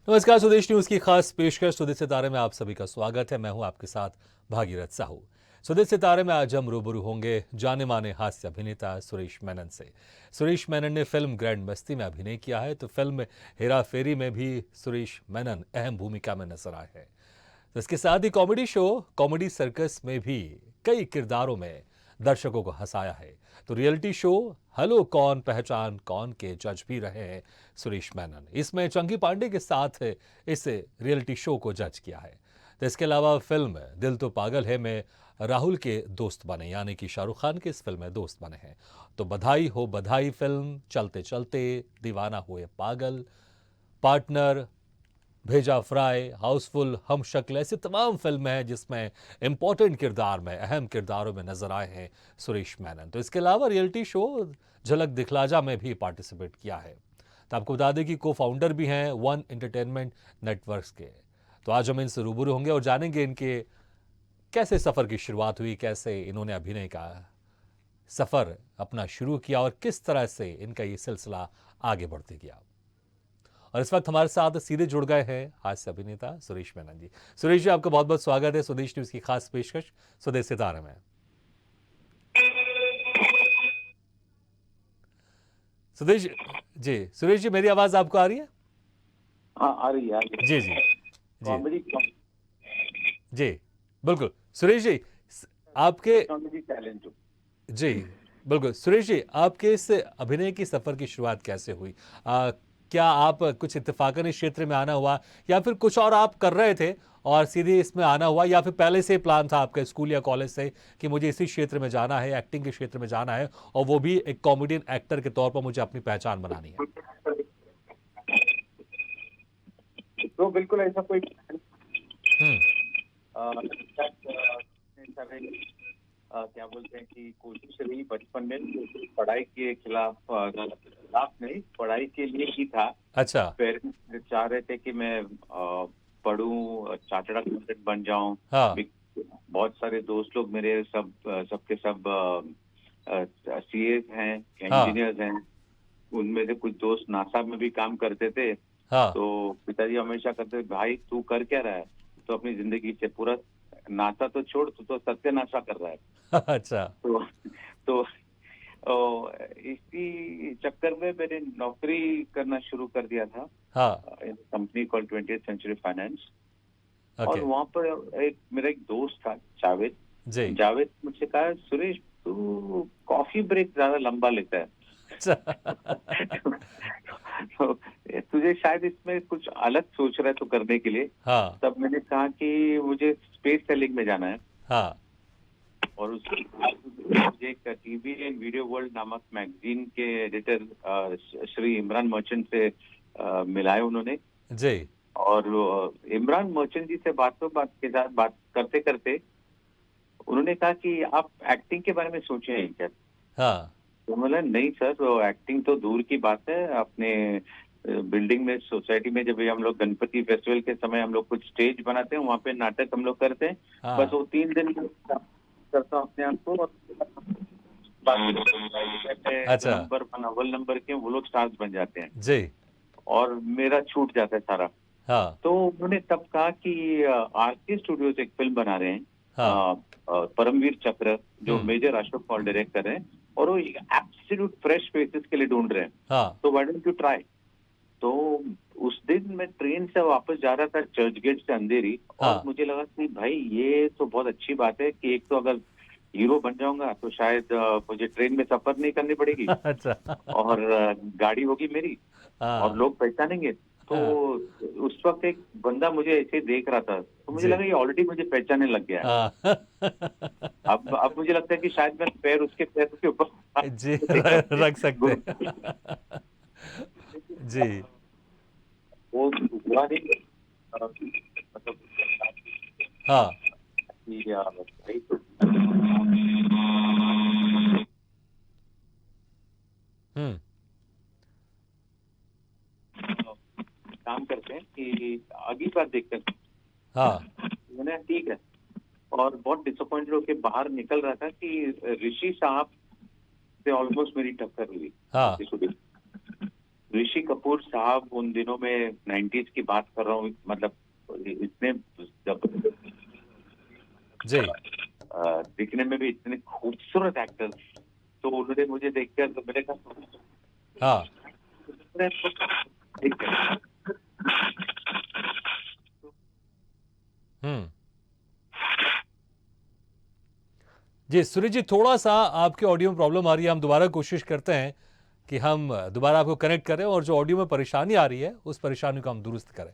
नमस्कार, स्वदेश न्यूज की खास पेशकश स्वदेश सितारे में आप सभी का स्वागत है। मैं हूं आपके साथ भागीरथ साहू। स्वदेश सितारे में आज हम रूबरू होंगे जाने माने हास्य अभिनेता सुरेश मेनन से। सुरेश मेनन ने फिल्म ग्रैंड मस्ती में अभिनय किया है, तो फिल्म हेरा फेरी में भी सुरेश मेनन अहम भूमिका में नजर आए हैं। तो इसके साथ ही कॉमेडी शो कॉमेडी सर्कस में भी कई किरदारों में दर्शकों को हंसाया है। तो रियलिटी शो हेलो कौन पहचान कौन के जज भी रहे हैं सुरेश मेनन। इसमें चंकी पांडे के साथ इस रियलिटी शो को जज किया है। तो इसके अलावा फिल्म दिल तो पागल है में राहुल के दोस्त बने, यानी कि शाहरुख खान के इस फिल्म में दोस्त बने हैं। तो बधाई हो बधाई फिल्म, चलते चलते, दीवाना हुए पागल, पार्टनर, भेजा फ्राई, हाउसफुल, हम शक्ल, ऐसी तमाम फिल्में हैं जिसमें इंपॉर्टेंट किरदार में, अहम किरदारों में नजर आए हैं सुरेश मेनन। तो इसके अलावा रियलिटी शो झलक दिखलाजा में भी पार्टिसिपेट किया है। तो आपको बता दें कि को फाउंडर भी हैं वन एंटरटेनमेंट नेटवर्क्स के। तो आज हम इनसे रूबरू होंगे और जानेंगे इनके कैसे सफ़र की शुरुआत हुई, कैसे इन्होंने अभिनय का सफ़र अपना शुरू किया और किस तरह से इनका ये सिलसिला आगे बढ़ते गया। और इस वक्त हमारे साथ सीधे जुड़ गए हैं हास्य अभिनेता सुरेश मेनन जी। सुरेश जी, आपका बहुत बहुत स्वागत है स्वदेश न्यूज की खास पेशकश स्वदेश सितारे में। सुदेश जी, सुरेश जी, मेरी आवाज आपको आ रही है? हाँ, आ रही है, आ रही है। जी जी जी कॉमेडी जी, बिल्कुल सुरेश जी, आपके कॉमेडी टैलेंट हो। जी बिल्कुल सुरेश जी, आपके इस अभिनय की सफर की शुरुआत कैसे हुई? क्या आप कुछ इत्तेफाकन इस क्षेत्र में आना हुआ, या फिर कुछ और आप कर रहे थे और सीधे इसमें आना हुआ, या फिर पहले से प्लान था आपका स्कूल या कॉलेज से कि मुझे इसी क्षेत्र में जाना है, एक्टिंग के क्षेत्र में जाना है, और वो भी एक कॉमेडियन एक्टर के तौर पर मुझे अपनी पहचान बनानी है? तो बिल्कुल ऐसा कोई हम्म। क्या बोलते हैं कि कोशिश रही बचपन में पढ़ाई के खिलाफ, खिलाफ नहीं, पढ़ाई के लिए ही था। अच्छा। पेरेंट्स चाह रहे थे कि मैं पढ़ूं, चार्टर्ड अकाउंटेंट बन जाऊं। हाँ बहुत सारे दोस्त लोग मेरे सबके सब सीए हैं, हाँ इंजीनियर्स हैं। उनमें से कुछ दोस्त नासा में भी काम करते थे। हाँ। तो पिताजी हमेशा कहते थे, भाई तू कर क्या रहा है, तो अपनी जिंदगी से पूरा नासा तो छोड़, तू तो सत्यानाशा कर रहा है। अच्छा। तो इसी चक्कर में मैंने नौकरी करना शुरू कर दिया था हाँ। Company call 20th century finance. और ओके। वहां पर मेरा एक दोस्त था जावेद। जी। जावेद मुझसे कहा, सुरेश तू कॉफी ब्रेक ज्यादा लंबा लेता है। अच्छा। तो तुझे शायद इसमें कुछ अलग सोच रहा है तो करने के लिए। हाँ तब मैंने कहा कि मुझे स्पेस सेलिंग में जाना है। हाँ। और उसके बाद मुझे एक टीवी एंड वीडियो वर्ल्ड नामक मैगजीन के एडिटर श्री इमरान मर्चेंट से मिलाए उन्होंने। जी। और इमरान मर्चेंट जी से बात के साथ बात करते करते उन्होंने कहा कि आप एक्टिंग के बारे में सोचे हैं क्या? हाँ तो बोला, नहीं सर, वो एक्टिंग तो दूर की बात है। अपने बिल्डिंग में, सोसाइटी में जब हम लोग गणपति फेस्टिवल के समय हम लोग कुछ स्टेज बनाते हैं, वहाँ पे नाटक हम लोग करते हैं। बस हाँ। वो 3 दिन करता हूँ अपने आप को। और बाकी जो अच्छा। नंबर वन अव्वल नंबर के वो लोग स्टार्स बन जाते हैं जी। और मेरा छूट जाता है सारा। हाँ तो उन्होंने तब कहा कि आरके स्टूडियोज एक फिल्म बना रहे हैं, हाँ। परमवीर चक्र, जो हम्म। मेजर अशोक पॉल डायरेक्ट कर रहे हैं, और वो एब्सोल्यूट फ्रेश फेसेस के लिए ढूंढ रहे हैं। हाँ तो व्हाई डोंट यू ट्राई? तो उस दिन मैं ट्रेन से वापस जा रहा था चर्च गेट से अंधेरी, और हाँ। मुझे लगा कि भाई ये तो बहुत अच्छी बात है कि एक तो अगर हीरो बन जाऊंगा तो शायद मुझे ट्रेन में सफर नहीं करनी पड़ेगी, अच्छा। और गाड़ी होगी मेरी, और हाँ लोग पहचानेंगे। तो हाँ। उस वक्त एक बंदा मुझे ऐसे ही देख रहा था, तो मुझे जी। लगा ये ऑलरेडी मुझे पहचानने लग गया है। हाँ। अब मुझे लगता है कि शायद मैं पैर उसके पैर के ऊपर जी, अपने रख सकते गुरु, हैं। जी। वो हुआ नहीं। मतलब हाँ। कि भाई तो हम्म। काम करते हैं कि अगली बार देखते हैं। हाँ। मैंने कहा, ठीक है। और बहुत डिसअपॉइंटेड होकर बाहर निकल रहा था कि ऋषि साहब से ऑलमोस्ट मेरी टक्कर हुई हाँ। काफी सुबह। ऋषि कपूर साहब उन दिनों में 90s की बात कर रहा हूँ, मतलब इतने जब जी। दिखने में भी इतने खूबसूरत एक्टर्स, तो उन्होंने मुझे देखकर तो मैंने कहा हाँ। हम्म। जी सुरेश जी, थोड़ा सा आपके ऑडियो में प्रॉब्लम आ रही है। हम दोबारा कोशिश करते हैं कि हम दोबारा आपको कनेक्ट करें और जो ऑडियो में परेशानी आ रही है उस परेशानी को हम दुरुस्त करें।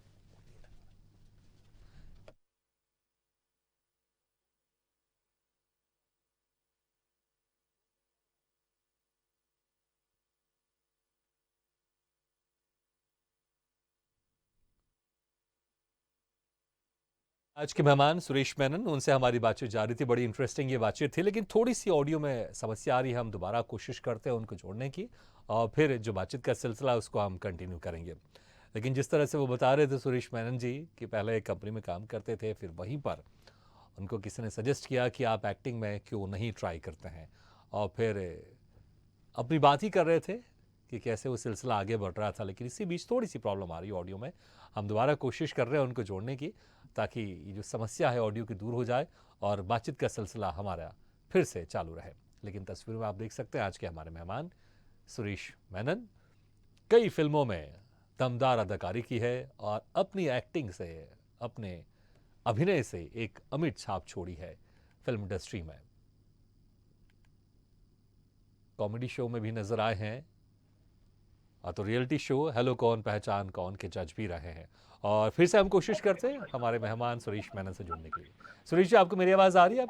आज के मेहमान सुरेश मेनन, उनसे हमारी बातचीत जारी थी। बड़ी इंटरेस्टिंग ये बातचीत थी, लेकिन थोड़ी सी ऑडियो में समस्या आ रही है। हम दोबारा कोशिश करते हैं उनको जोड़ने की और फिर जो बातचीत का सिलसिला है उसको हम कंटिन्यू करेंगे। लेकिन जिस तरह से वो बता रहे थे सुरेश मेनन जी कि पहले एक कंपनी में काम करते थे, फिर वहीं पर उनको किसी ने सजेस्ट किया कि आप एक्टिंग में क्यों नहीं ट्राई करते हैं, और फिर अपनी बात ही कर रहे थे कि कैसे वो सिलसिला आगे बढ़ रहा था। लेकिन इसी बीच थोड़ी सी प्रॉब्लम आ रही है ऑडियो में। हम दोबारा कोशिश कर रहे हैं उनको जोड़ने की, ताकि ये जो समस्या है ऑडियो की दूर हो जाए और बातचीत का सिलसिला हमारा फिर से चालू रहे। लेकिन तस्वीर में आप देख सकते हैं आज के हमारे मेहमान सुरेश मेनन। कई फिल्मों में दमदार अदाकारी की है और अपनी एक्टिंग से, अपने अभिनय से एक अमिट छाप छोड़ी है फिल्म इंडस्ट्री में। कॉमेडी शो में भी नजर आए हैं, तो रियलिटी शो हेलो कौन पहचान कौन के जज भी रहे हैं। और फिर से हम कोशिश करते हैं हमारे मेहमान सुरेश मेनन से जुड़ने के लिए। सुरेश जी, आपको मेरी आवाज आ रही है?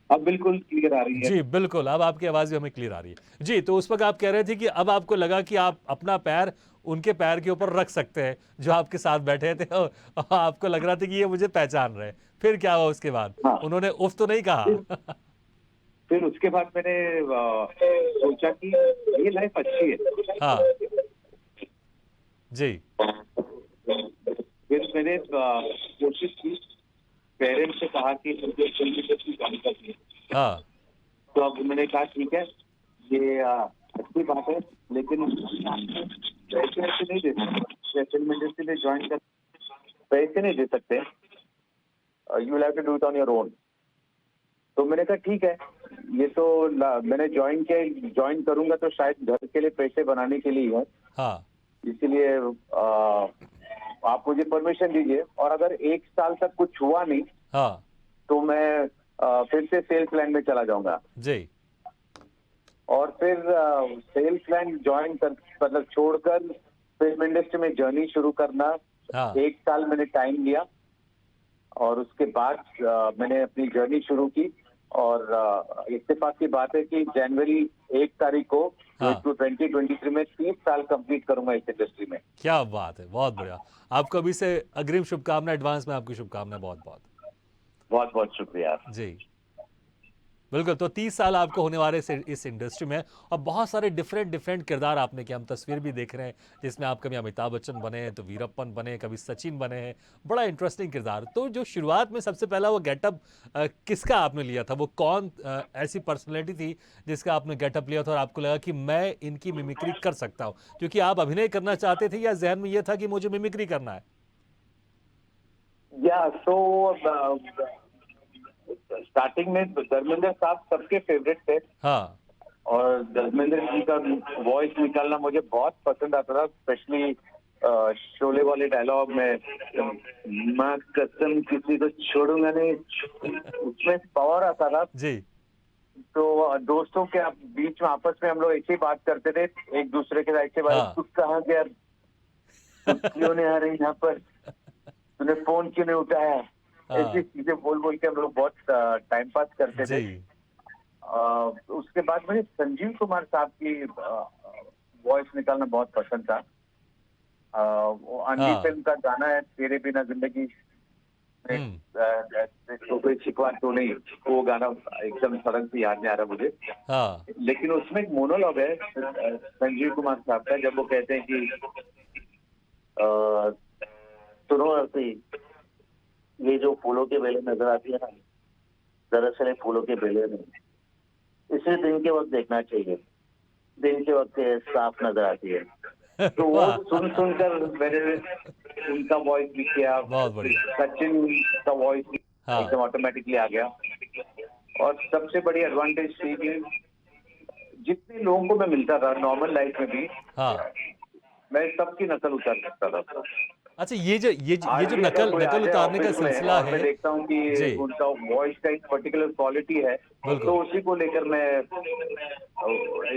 अब बिल्कुल क्लियर आ रही है। जी बिल्कुल, अब आपकी आवाज भी हमें क्लियर आ रही है जी। तो उस वक्त आप कह रहे थे कि अब आपको लगा कि आप अपना पैर उनके पैर के ऊपर रख सकते हैं जो आपके साथ बैठे थे, और आपको लग रहा था कि ये मुझे पहचान रहे हैं। फिर क्या हुआ उसके बाद? हाँ, उन्होंने उफ तो नहीं कहा? फिर उसके बाद मैंने सोचा कि ये लाइफ अच्छी है। हाँ जी। फिर मैंने कोशिश की, पेरेंट्स से कहा कि मुझे फिल्म इंडस्ट्री ज्वाइन करनी है। हाँ तो अब मैंने कहा ठीक है, ये अच्छी बात है, लेकिन पैसे ऐसे नहीं दे सकते। फिल्म इंडस्ट्री में ज्वाइन कर पैसे नहीं दे सकते, you will have to do it on your own. तो मैंने कहा ठीक है, ये तो मैंने ज्वाइन करूंगा तो शायद घर के लिए पैसे बनाने के लिए है, हाँ इसीलिए आप मुझे परमिशन दीजिए, और अगर 1 साल तक कुछ हुआ नहीं हाँ तो मैं फिर से सेल्स लाइन में चला जाऊंगा। जी। और फिर सेल्स लाइन ज्वाइन कर, मतलब छोड़कर फिल्म इंडस्ट्री में जर्नी शुरू करना। हाँ 1 साल मैंने टाइम लिया और उसके बाद मैंने अपनी जर्नी शुरू की। और इत्तेफाक की बात है कि जनवरी 1 तारीख को हाँ 2023 में 30 साल कंप्लीट करूंगा इस इंडस्ट्री में। क्या बात है, बहुत बढ़िया। आपको अभी से अग्रिम शुभकामनाएं, एडवांस में आपकी शुभकामनाएं बहुत बहुत। बहुत बहुत शुक्रिया। जी बिल्कुल। तो 30 साल आपको होने वाले इस इंडस्ट्री में, और बहुत सारे डिफरेंट डिफरेंट किरदार आपने किया। हम तस्वीर भी देख रहे हैं जिसमें आप कभी अमिताभ बच्चन बने हैं, तो वीरप्पन बने, कभी सचिन बने हैं। बड़ा इंटरेस्टिंग किरदार। तो जो शुरुआत में सबसे पहला वो गेटअप किसका आपने लिया था? वो कौन ऐसी पर्सनैलिटी थी जिसका आपने गेटअप लिया था और आपको लगा कि मैं इनकी मिमिक्री कर सकता हूँ? क्योंकि आप अभिनय करना चाहते थे या जहन में यह था कि मुझे मिमिक्री करना है? या सो स्टार्टिंग में धर्मेंद्र साहब सबके फेवरेट थे, हाँ और धर्मेंद्र जी का वॉइस निकालना मुझे बहुत पसंद आता था। स्पेशली शोले वाले डायलॉग में, माँ कसम किसी को छोड़ूंगा नहीं, उसमें पावर आता था। जी। तो दोस्तों के बीच में आपस में हम लोग ऐसे ही बात करते थे, एक दूसरे के साथ ऐसे बात, हाँ तू कहाँ गया, तू क्यों नहीं आ रही यहाँ पर, तूने फोन क्यों नहीं उठाया, ऐसी हाँ चीजें बोल बोल के हम लोग बहुत टाइम पास करते थे। जी। उसके बाद मुझे संजीव कुमार साहब की वॉइस निकालना बहुत पसंद था। वो अंधी हाँ फिल्म का गाना है, तेरे बिना जिंदगी में, हम्म। तो कोई शिकवा तो नहीं, वो गाना एकदम सडन से याद नहीं आ रहा मुझे। हाँ लेकिन उसमें एक मोनोलॉग है संजीव कुमार साहब का, जब वो कहते हैं कि सुनो अर्ती, ये जो फूलों के बेले नजर आती है ना, दरअसल ये फूलों के बेले नहीं, इसे दिन के वक्त देखना चाहिए, दिन के वक्त ये साफ नजर आती है। तो वो वाह! सुनकर मैंने उनका वॉइस भी किया, बहुत बढ़िया। सचिन का वॉइस हाँ, एकदम ऑटोमेटिकली आ गया। और सबसे बड़ी एडवांटेज थी कि जितने लोगों को मैं मिलता था नॉर्मल लाइफ में भी, हाँ। मैं सबकी नकल उतार सकता था। अच्छा, ये जो हार्डली अगर नकल कोई आ नकल जाए उतारने का ऑफिस में सिलसिला और मैं है। देखता हूँ कि जी, उनका वॉइस का एक पर्टिकुलर क्वालिटी है, तो बिल्कुल। उसी को लेकर मैं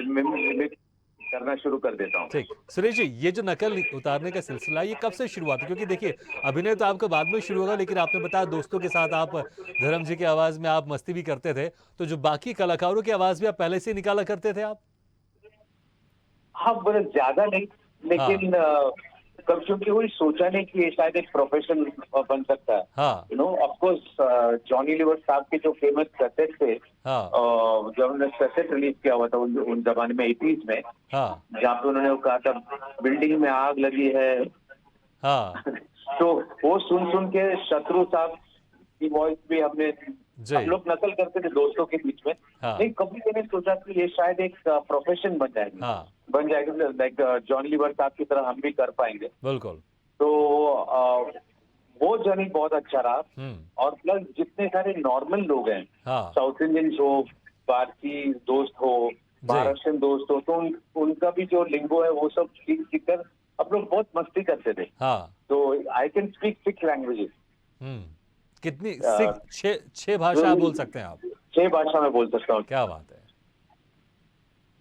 मिमिक करना शुरू कर देता हूँ। ठीक। सुरेश जी, ये जो नकल उतारने का सिलसिला, ये कब से शुरू हुआ था? क्योंकि देखिए, अभिनय तो आपका बाद में शुरू होगा, लेकिन आपने बताया दोस्तों के साथ आप धर्म जी की आवाज़ में आप मस्ती भी करते थे। तो जो बाकी कलाकारों की आवाज़ भी आप पहले से ही निकाला करते थे आप? हाँ, बड़े ज्यादा नहीं, हाँ, लेकिन कब क्योंकि वही सोचा नहीं कि ये शायद एक प्रोफेशन बन सकता है। हाँ, you know, of course Johnny Lever साहब के जो फेमस कैसेट थे, हाँ, जब उन्होंने कैसेट रिलीज किया हुआ था उन जमाने में 80s में, हाँ, जहाँ पे उन्होंने वो कहा था बिल्डिंग में आग लगी है। हाँ। तो वो सुन सुन के शत्रु साहब की वॉइस भी हम जी, लोग नकल करते थे दोस्तों के बीच में। हाँ, नहीं, कभी मैंने सोचा कि ये शायद एक प्रोफेशन हाँ, बन जाएगी, लाइक जॉन लीवर साहब की तरह हम भी कर पाएंगे। बिल्कुल। तो वो जर्नी बहुत अच्छा रहा। हुँ, और प्लस जितने सारे नॉर्मल लोग हैं, हाँ, साउथ इंडियन हो, पारसी दोस्त हो, जी, महाराष्ट्रियन दोस्त हो, तो उनका भी जो लिंगो है वो सब सीख सीख कर हम लोग बहुत मस्ती करते थे। हाँ। तो आई कैन स्पीक 6 लैंग्वेजेस। हुँ। कितनी 6 भाषा बोल जो सकते हैं आप? 6 भाषा में बोल सकता हूँ। क्या बात है!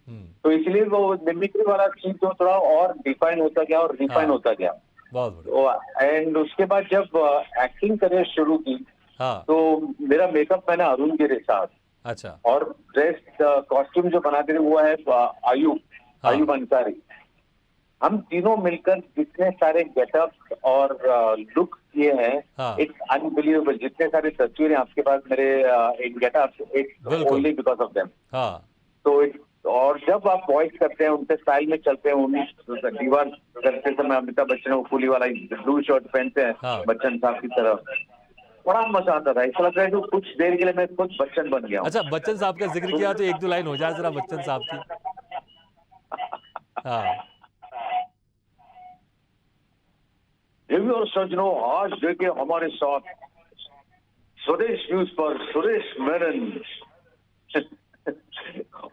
हुँ, तो इसलिए वो मिमिक्री वाला चीज तो थोड़ा और डिफाइन होता गया और रिफाइन हाँ, होता गया। बहुत बढ़िया। तो एंड उसके बाद जब एक्टिंग करियर शुरू की, हाँ, तो मेरा मेकअप मैंने अरुण गिरे साहब, अच्छा, और ड्रेस कॉस्ट्यूम जो बनाते थे वो है आयुब हाँ, आयुब अंसारी। हम तीनों मिलकर जितने सारे गेटअप और लुक किए हैं, हाँ, इट्स अनबिलीवेबल। जितने सारे तस्वीरें आपके पास मेरे इन गेटअप, इट्स बिल्कुल, ओनली बिकॉज ऑफ देम। हाँ, तो और जब आप वॉइस करते हैं, उनके स्टाइल में चलते हैं, उन्हीं दीवार करते समय अमिताभ बच्चन वो पुली वाला ब्लू शर्ट पहनते हैं हाँ। बच्चन साहब की तरह, बड़ा मजा आता था। ऐसा लगता है कि कुछ देर के लिए मैं खुद बच्चन बन गया हूँ। अच्छा, बच्चन साहब का ज़िक्र किया तो 1-2 लाइन हो जाए ज़रा बच्चन साहब की। हाँ, देवी और सज्जनों, आज देखिए हमारे साथ स्वदेश न्यूज पर सुरेश मेनन।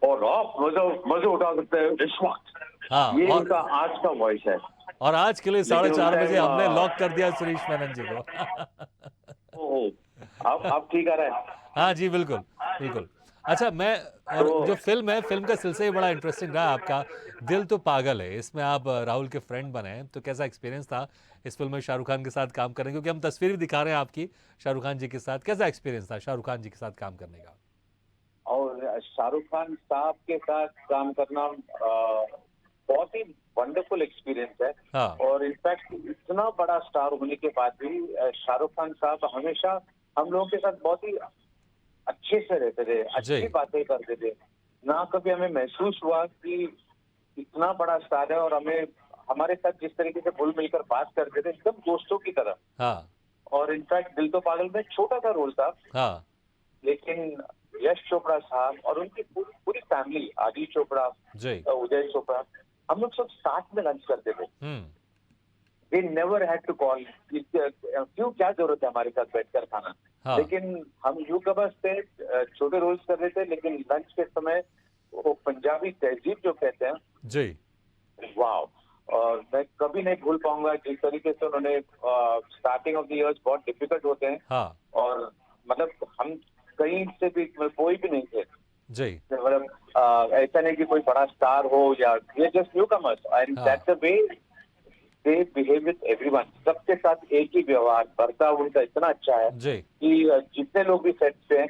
और आप मजे उठा सकते हैं इस हाँ। वक्त। ये इनका आज का वॉइस है। और आज के लिए साढ़े लेकिन उस 4 बजे टाइम हमने लॉक कर दिया सुरेश मेनन जी को। ओहो, आप ठीक आ रहा है। हाँ जी, बिल्कुल, बिल्कुल। अच्छा, मैं और तो जो फ़िल्म है, फ़िल्म का सिलसिला ही बड़ा इंटरेस्टिंग रहा आपका। दिल तो पागल है, इसमें आप राहुल के फ्रेंड बने हैं, तो कैसा एक्सपीरियंस था इस फ़िल्म में शाहरुख खान के साथ काम करने? क्योंकि हम तस्वीर भी दिखा रहे हैं आपकी शाहरुख खान जी के साथ। कैसा एक्सपीरियंस था शाहरुख खान जी के साथ काम करने का? और शाहरुख खान साहब के साथ काम करना बहुत ही वंडरफुल एक्सपीरियंस है। हाँ, और इनफैक्ट इतना बड़ा स्टार होने के बाद भी शाहरुख खान साहब हमेशा हम लोगों के साथ बहुत ही अच्छे से रहते थे, अच्छी जी, बातें करते थे। ना कभी हमें महसूस हुआ कि इतना बड़ा स्टार है और हमें हमारे साथ जिस तरीके से घुल मिलकर बात करते थे एकदम दोस्तों की तरह। हाँ, और इनफैक्ट दिल तो पागल में छोटा सा रोल था, हाँ, लेकिन यश चोपड़ा साहब और उनकी पूरी पूरी फैमिली, आदि चोपड़ा, जी, उदय चोपड़ा, हम लोग सब साथ में लंच करते थे। हुँ, they never had to call, क्यों, क्या जरूरत है हमारे साथ बैठकर खाना। हाँ, लेकिन हम यूकबस थे, छोटे रोल्स कर रहे थे, लेकिन लंच के समय वो पंजाबी तहजीब जो कहते हैं, जी, वाह। और मैं कभी नहीं भूल पाऊंगा जिस तरीके से उन्होंने, स्टार्टिंग ऑफ द इयर्स बहुत डिफिकल्ट होते हैं, हाँ, और मतलब हम कहीं से भी, कोई भी नहीं थे, जी, मतलब ऐसा नहीं कि कोई बड़ा स्टार हो या ये जस्ट न्यू कमर्स, एंड हाँ, that's the way they behave with everyone. सबके साथ एक ही व्यवहार, बर्ताव उनका इतना अच्छा है जी, कि जितने लोग भी सेट पे हैं,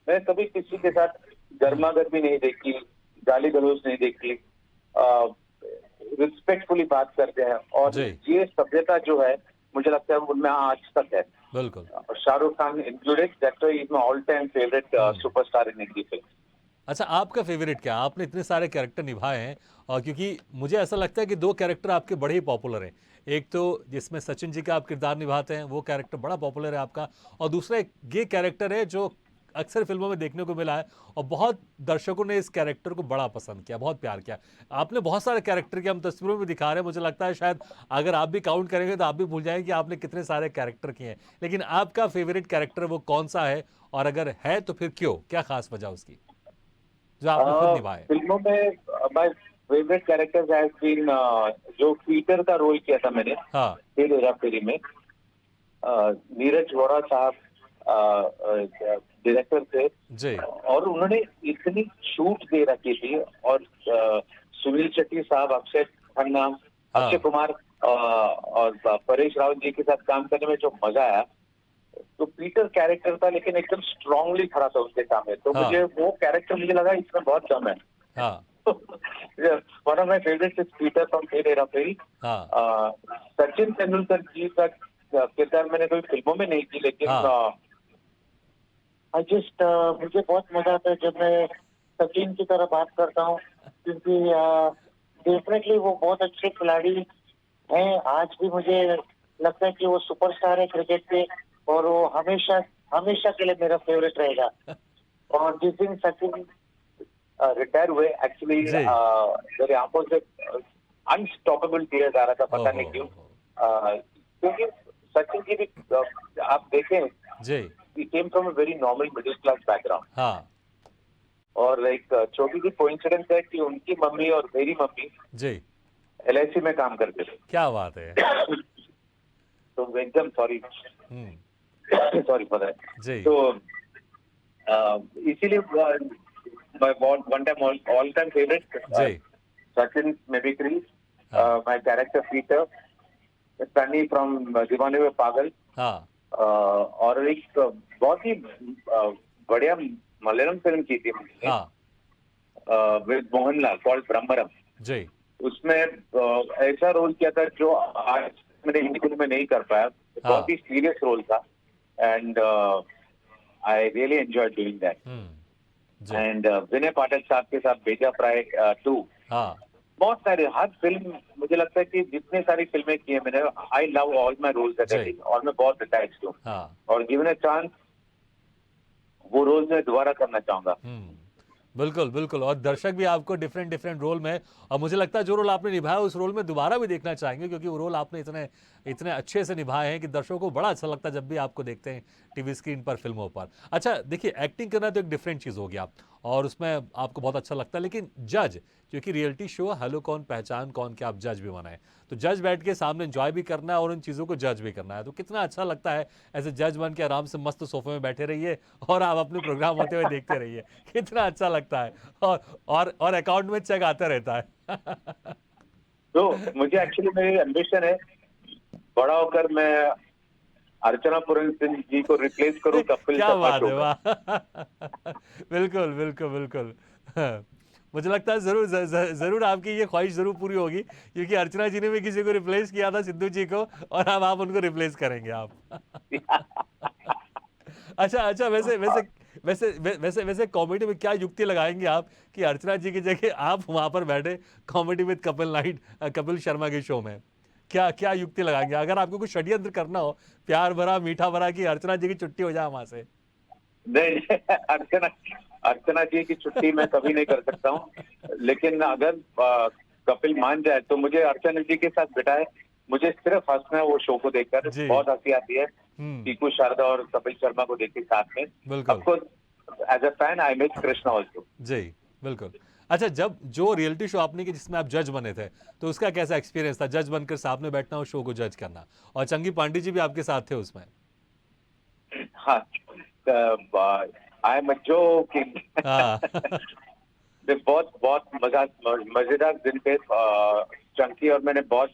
मैंने कभी किसी के साथ हुँ, गर्मागर्मी नहीं देखी, गाली गलौज नहीं देखी। रिस्पेक्टफुली बात करते हैं, और जी, ये सभ्यता जो है मुझे लगता है उनमें आज तक है। बिल्कुल, और Shahrukh Khan included, that's why he is my all time favourite hmm. Superstar in Hindi film. अच्छा, आपका फेवरेट क्या है? आपने इतने सारे कैरेक्टर निभाए हैं और क्योंकि मुझे ऐसा लगता है कि 2 कैरेक्टर आपके बड़े ही पॉपुलर हैं। एक तो जिसमें सचिन जी का आप किरदार निभाते हैं, वो कैरेक्टर बड़ा पॉपुलर है आपका और दूसरा एक ये कैरेक्टर है जो अक्सर फिल्मों में देखने को मिला है और बहुत दर्शकों ने इस कैरेक्टर को बड़ा पसंद किया, बहुत प्यार किया। आपने बहुत सारे कैरेक्टर किए, हम तस्वीरों में दिखा रहे हैं, मुझे लगता है शायद अगर आप भी काउंट करेंगे तो आप भी भूल जाएंगे कि आपने कितने सारे कैरेक्टर किए हैं। लेकिन आपका फेवरेट कैरेक्टर वो कौन सा है, और अगर है तो फिर क्यों, क्या खास वजह उसकी जो आपने खुद निभाए? फिल्मों में my favourite characters has been जो पीटर का रोल किया था मैंने हाँ फिर हेरा फेरी में, नीरज वोरा साहब डायरेक्टर थे, जी। और उन्होंने इतनी छूट दे रखी थी, और सुनील शेट्टी साहब, अक्षय खन्ना, हाँ अक्षय कुमार और परेश रावल जी के साथ काम करने में जो मजा आया। तो पीटर कैरेक्टर था लेकिन एकदम स्ट्रांगली खड़ा था उसके सामने, तो हाँ मुझे वो कैरेक्टर मुझे लगा इसमें बहुत कम है। हाँ one of my favourite is Peter from फिर हेरा फेरी। हाँ सचिन तेंदुलकर जी का किरदार मैंने कोई फिल्मों में नहीं की, लेकिन हाँ आई जस्ट मुझे बहुत मजा आता है जब मैं सचिन की तरह बात करता हूँ, क्योंकि डेफिनेटली वो बहुत अच्छे खिलाड़ी हैं। आज भी मुझे लगता है कि वो सुपरस्टार है क्रिकेट के, और वो हमेशा हमेशा के लिए मेरा फेवरेट रहेगा। और जिस दिन सचिन रिटायर हुए, एक्चुअली जी। मेरे आंखों से अनस्टॉपेबल टीयर्स आ रहा था, पता नहीं क्यों। हो। क्योंकि सचिन जी भी आप देखें, जी। he came from a very normal middle class background, हाँ और एक छोटी सी कोइंसिडेंस है कि उनकी मम्मी और मेरी मम्मी जी। एलआईसी में काम करते थे। क्या बात है। तो एकदम sorry hmm. Sorry for that. जी। तो इसीलिए one time all time favourite जी। सचिन मिमिक्री, हाँ my character Peter, Sunny from Deewane में पागल, हाँ और एक बहुत ही बढ़िया मलयालम फिल्म की थी हाँ विद मोहनलाल, कॉल्ड ब्रह्मरम। जी। उसमें ऐसा रोल किया था जो आज मैंने हिंदी फिल्म में नहीं कर पाया। हाँ। बहुत ही सीरियस रोल था, and I really enjoy doing that. जी। एंड विनय पाठक साहब के साथ बेजा फ्राई 2, हाँ बहुत सारे, हर फिल्म मुझे लगता है कि जितने सारी फिल्में की है मैंने, I love all my roles at जी। और मैं बहुत अटैच्ड हूँ, हाँ और गिवन अ चांस वो रोल मैं दोबारा करना चाहूंगा। बिल्कुल बिल्कुल, और दर्शक भी आपको डिफरेंट डिफरेंट रोल में, और मुझे लगता है जो रोल आपने निभाया उस रोल में दोबारा भी देखना चाहेंगे, क्योंकि वो रोल आपने इतने इतने अच्छे से निभाए हैं कि दर्शकों को बड़ा अच्छा लगता है जब भी आपको देखते हैं टीवी स्क्रीन पर, फिल्मों पर। अच्छा देखिए, एक्टिंग करना तो एक डिफरेंट चीज़ हो गया और उसमें आपको बहुत अच्छा लगता है, लेकिन जज, क्योंकि रियलिटी शो हेलो कौन पहचान कौन के आप जज भी बनाए, तो जज बैठ के सामने एंजॉय भी करना है और उन चीज़ों को जज भी करना है, तो कितना अच्छा लगता है ऐसे जज बन के आराम से मस्त सोफे में बैठे रहिए और आप अपने प्रोग्राम होते हुए देखते रहिए, कितना अच्छा लगता है। और अकाउंट में चेक आता रहता है। तो मुझे एक्चुअली मेरी एम्बिशन है, बड़ा होकर मैं अर्चना पूरन सिंह जी को रिप्लेस करूं कपिल क्या शर्मा बात शो है, में। वाह। बिल्कुल बिल्कुल बिल्कुल। हाँ, मुझे लगता है जरूर जरूर आपकी ये ख्वाहिश जरूर पूरी होगी, क्योंकि अर्चना जी ने भी किसी को रिप्लेस किया था, सिद्धू जी को, और अब आप उनको रिप्लेस करेंगे आप। अच्छा अच्छा, वैसे वैसे वैसे वैसे वैसे कॉमेडी में क्या युक्ति लगाएंगे आप कि अर्चना जी की जगह आप वहां पर बैठे comedy with Kapil night, Kapil Sharma के शो में, क्या क्या युक्ति लगाएंगे अगर आपको कुछ षड्यंत्र करना हो, प्यार भरा मीठा भरा, कि अर्चना जी की छुट्टी हो जाए वहां से? नहीं, अर्चना अर्चना जी की छुट्टी मैं कभी नहीं कर सकता हूँ, लेकिन अगर कपिल मान जाए तो मुझे अर्चना जी के साथ बिठाए, मुझे सिर्फ हंसना है वो शो को देखकर, जी। बहुत हंसी आती है टीकू शारदा और कपिल शर्मा को देख के साथ में। बिल्कुल। Of course as a fan I miss Krishna also. जी बिल्कुल। अच्छा, जब जो रियलिटी शो आपने की जिसमें आप जज बने थे, तो उसका कैसा एक्सपीरियंस था, जज बनकर सामने बैठना और शो को जज करना, और चंगी पांडे जी भी आपके साथ थे उसमें? हाँ, आई एम जोकिंग। हाँ। बहुत बहुत मजेदार दिन पे चंकी और मैंने बहुत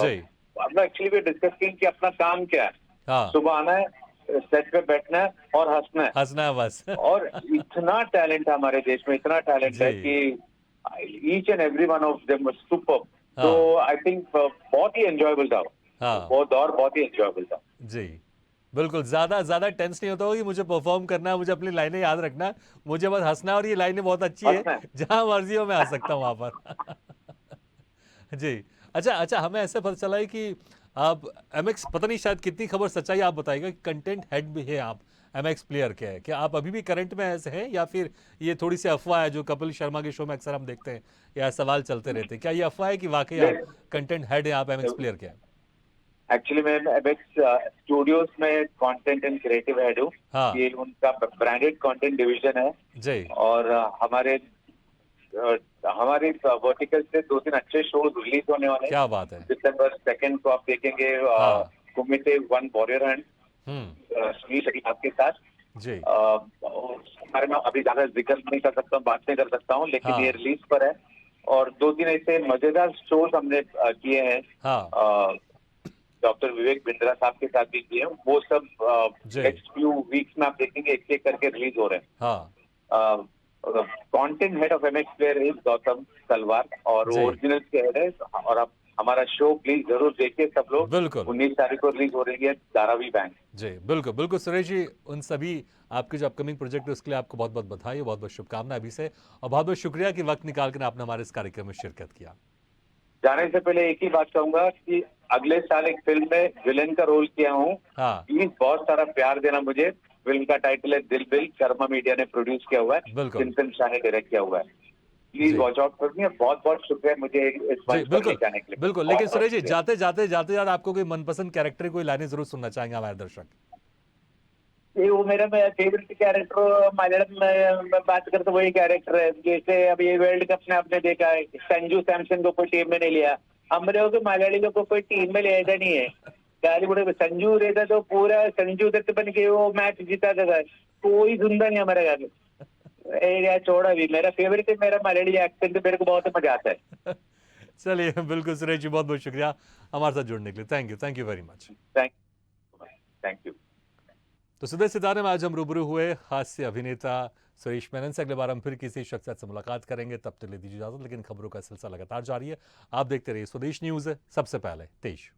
जी। अपना एक्चुअली भी डिस्कस किया कि अपना काम क्या है। हाँ, सुबह आना है, सेट पे बैठना है और हंसना है। हंसना है बस। और इतना टैलेंट है हमारे देश में, इतना टैलेंट है जी। कि each and every one of them super. तो हाँ आई थिंक बहुत ही एंजॉयबल था हाँ वो दौर, बहुत ही एंजॉयबल था। जी बिल्कुल, ज्यादा ज्यादा टेंस नहीं होता होगा कि मुझे परफॉर्म करना है, मुझे अपनी लाइनें याद रखना है, मुझे बस हंसना है, और ये लाइनें बहुत अच्छी है, हंसना है। जहां मर्जी हो मैं हंस सकता हूं वहां पर। जी। अच्छा अच्छा, हमें ऐसे पता चला है कि आप एमएक्स, पता नहीं शायद कितनी खबर सच्चाई आप बताइएगा, कि कंटेंट हेड भी है आप एमएक्स प्लेयर के हैं, क्या आप अभी भी करंट में ऐसे हैं या फिर ये थोड़ी सी अफवाह है जो कपिल शर्मा के शो में अक्सर हम देखते हैं या सवाल चलते रहते हैं, क्या ये अफवाह है कि वाकई आप कंटेंट हेड हैं, आप एमएक्स प्लेयर के हैं? एक्चुअली मैं एबेक्स स्टूडियोज में कंटेंट एंड क्रिएटिव हेड हूँ। हाँ। ये उनका ब्रांडेड कंटेंट डिवीजन है जी। और हमारे वर्टिकल से 2-3 अच्छे शोज रिलीज होने वाले हैं। क्या बात है। दिसंबर 2 को आप देखेंगे हाँ। Kumite one Warrior Hunt Sunil Shetty आपके साथ। जी। हमारे में अभी ज्यादा जिक्र नहीं कर सकता हूँ, बात नहीं कर सकता हूँ, लेकिन हाँ। ये रिलीज पर है और 2-3 ऐसे मजेदार शोज हमने किए हैं। हाँ। डॉक्टर विवेक बिंद्रा साहब के साथ भी किए हैं। वो सब जी। नेक्स्ट फ्यू वीक्स में आप देखेंगे एक एक करके रिलीज हो रहे हैं। हाँ। Content head of MX player is Gautam तलवार और जी। ओरिजिनल के हेड है। और आप हमारा शो प्लीज जरूर देखिए सब लोग। बिल्कुल। 19 तारीख को रिलीज हो रही है धारावी बैंक। जी बिल्कुल बिल्कुल सुरेश जी, उन सभी आपके जो अपकमिंग प्रोजेक्ट है उसके लिए आपको बहुत बहुत बधाई, बहुत बहुत शुभकामनाएं अभी से, और बहुत बहुत शुक्रिया कि वक्त निकाल कर आपने हमारे इस कार्यक्रम में शिरकत किया। जाने से पहले एक ही बात कहूंगा कि अगले साल एक फिल्म में विलेन का रोल किया हूँ। हाँ। प्लीज बहुत सारा प्यार देना मुझे। फिल्म का टाइटल है दिल बिल, कर्मा मीडिया ने प्रोड्यूस किया हुआ है, बिल्कुल। चिंतन शाह ने डायरेक्ट किया हुआ है। प्लीज जी। Watch out for me. बहुत बहुत शुक्रिया मुझे इस जी मंच पर बिल्कुल ले जाने के लिए। बिल्कुल। लेकिन बहुत सुरेश जी, शुक्रिया। जाते जाते आपको कोई मनपसंद कैरेक्टर कोई लाइनें जरूर सुनना चाहेंगे हमारे दर्शक? ये वो मेरा फेवरेट कैरेक्टर मलयालम में बात करते तो वही कैरेक्टर है। जैसे अब ये वर्ल्ड कप में आपने देखा है, संजू सैमसन को कोई टीम में नहीं लिया। हम लोग मलयाली लोग को कोई टीम में लेता नहीं है। गाली संजू रहता तो पूरा संजू दत्त बन के वो मैच जीता था। कोई सुनता नहीं हमारे घर में। यार छोड़ा भी, मेरा फेवरेट है, मेरा मलयाली एक्सेंट, मेरे को बहुत मजा आता है। चलिए बिल्कुल सुरेश जी, बहुत बहुत शुक्रिया हमारे साथ जुड़ने के लिए। Thank you very much. Thank you. तो सुबह सितारे में आज हम रूबरू हुए हास्य अभिनेता सुरेश मेनन से। अगले बार हम फिर किसी शख्सियत से मुलाकात करेंगे, तब तक ले दीजिए इजाजत, लेकिन खबरों का सिलसिला लगातार जारी है। आप देखते रहिए स्वदेश न्यूज, सबसे पहले देश।